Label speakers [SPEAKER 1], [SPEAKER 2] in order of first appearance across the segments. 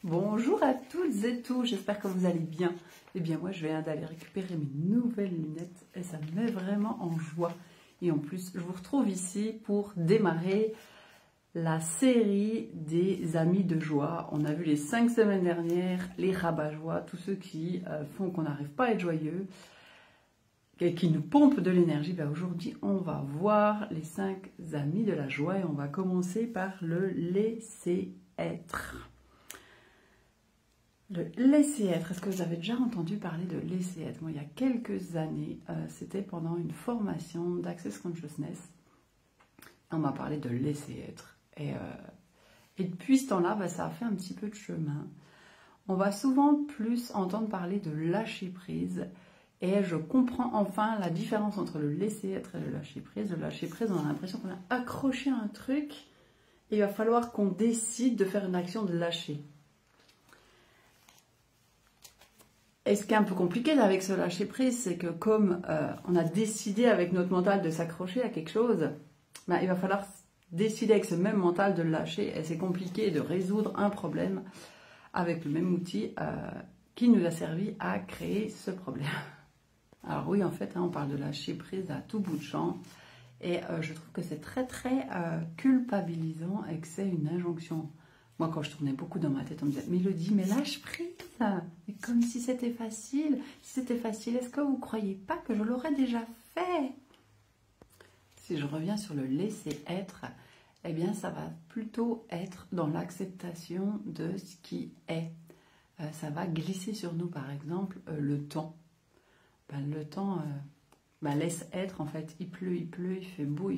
[SPEAKER 1] Bonjour à toutes et tous, j'espère que vous allez bien. Eh bien moi je viens d'aller récupérer mes nouvelles lunettes et ça me met vraiment en joie. Et en plus je vous retrouve ici pour démarrer la série des amis de joie. On a vu les 5 semaines dernières, les rabat-joie, tous ceux qui font qu'on n'arrive pas à être joyeux et qui nous pompent de l'énergie. Ben, aujourd'hui on va voir les 5 amis de la joie et on va commencer par le laisser être. Le laisser être, est-ce que vous avez déjà entendu parler de laisser être? Moi, il y a quelques années, c'était pendant une formation d'Access Consciousness. On m'a parlé de laisser être. Et depuis ce temps-là, ça a fait un petit peu de chemin. On va souvent plus entendre parler de lâcher prise. Et je comprends enfin la différence entre le laisser être et le lâcher prise. Le lâcher prise, on a l'impression qu'on a accroché à un truc. Et il va falloir qu'on décide de faire une action de lâcher. Et ce qui est un peu compliqué avec ce lâcher prise, c'est que comme on a décidé avec notre mental de s'accrocher à quelque chose, il va falloir décider avec ce même mental de le lâcher. Et c'est compliqué de résoudre un problème avec le même outil qui nous a servi à créer ce problème. Alors oui, en fait, on parle de lâcher prise à tout bout de champ. Et je trouve que c'est très culpabilisant et que c'est une injonction. Moi, quand je tournais beaucoup dans ma tête, on me disait « Mélodie, mais lâche prise !» Mais comme si c'était facile. Si c'était facile, est-ce que vous ne croyez pas que je l'aurais déjà fait? Si je reviens sur le laisser être, eh bien, ça va plutôt être dans l'acceptation de ce qui est. Ça va glisser sur nous, par exemple, le temps. Le temps... laisse être, en fait, il pleut, il fait beau,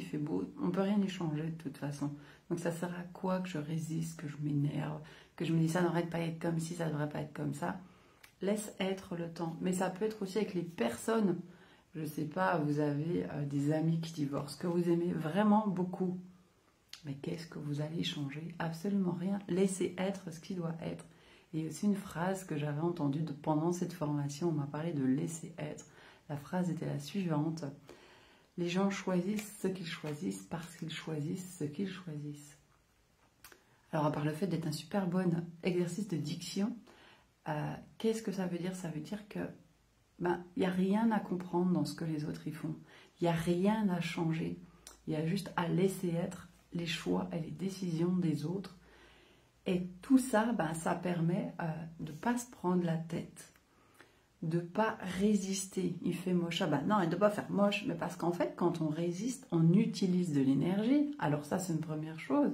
[SPEAKER 1] on peut rien y changer de toute façon. Donc ça sert à quoi que je résiste, que je m'énerve, que je me dis ça n'aurait pas être comme ci, ça ne devrait pas être comme ça. Laisse être le temps. Mais ça peut être aussi avec les personnes. Je ne sais pas, vous avez des amis qui divorcent, que vous aimez vraiment beaucoup. Mais qu'est-ce que vous allez changer? Absolument rien. Laissez être ce qui doit être. Et il y a aussi une phrase que j'avais entendue pendant cette formation, on m'a parlé de laisser être. La phrase était la suivante. Les gens choisissent ce qu'ils choisissent parce qu'ils choisissent ce qu'ils choisissent. Alors, à part le fait d'être un super bon exercice de diction, qu'est-ce que ça veut dire? Ça veut dire que il n'y a rien à comprendre dans ce que les autres y font. Il n'y a rien à changer. Il y a juste à laisser être les choix et les décisions des autres. Et tout ça, ça permet de ne pas se prendre la tête. De ne pas résister. Il fait moche. Non, il ne doit pas faire moche. Mais parce qu'en fait, quand on résiste, on utilise de l'énergie. Alors ça, c'est une première chose.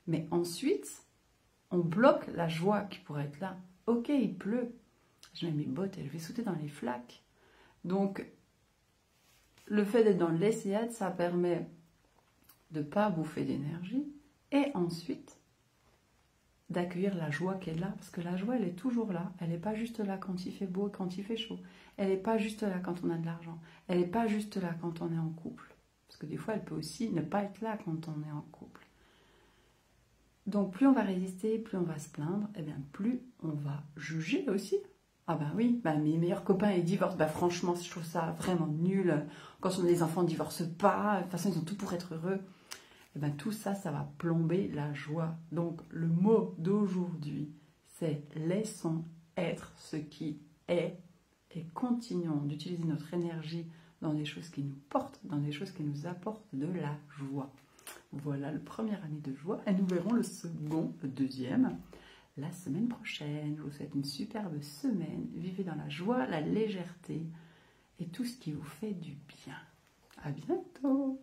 [SPEAKER 1] Mais ensuite, on bloque la joie qui pourrait être là. Ok, il pleut. Je mets mes bottes et je vais sauter dans les flaques. Donc, le fait d'être dans le laisser-être, ça permet de ne pas bouffer d'énergie. Et ensuite, d'accueillir la joie qui est là, parce que la joie, elle est toujours là. Elle n'est pas juste là quand il fait beau et quand il fait chaud. Elle n'est pas juste là quand on a de l'argent. Elle n'est pas juste là quand on est en couple. Parce que des fois, elle peut aussi ne pas être là quand on est en couple. Donc, plus on va résister, plus on va se plaindre, et bien plus on va juger aussi. Ah oui, mes meilleurs copains, ils divorcent. Franchement, je trouve ça vraiment nul. Quand les enfants ne divorcent pas, de toute façon, ils ont tout pour être heureux. Tout ça, ça va plomber la joie. Donc, le mot d'aujourd'hui, c'est laissons être ce qui est et continuons d'utiliser notre énergie dans des choses qui nous portent, dans des choses qui nous apportent de la joie. Voilà le premier ami de joie et nous verrons le second, le deuxième, la semaine prochaine. Je vous souhaite une superbe semaine. Vivez dans la joie, la légèreté et tout ce qui vous fait du bien. À bientôt!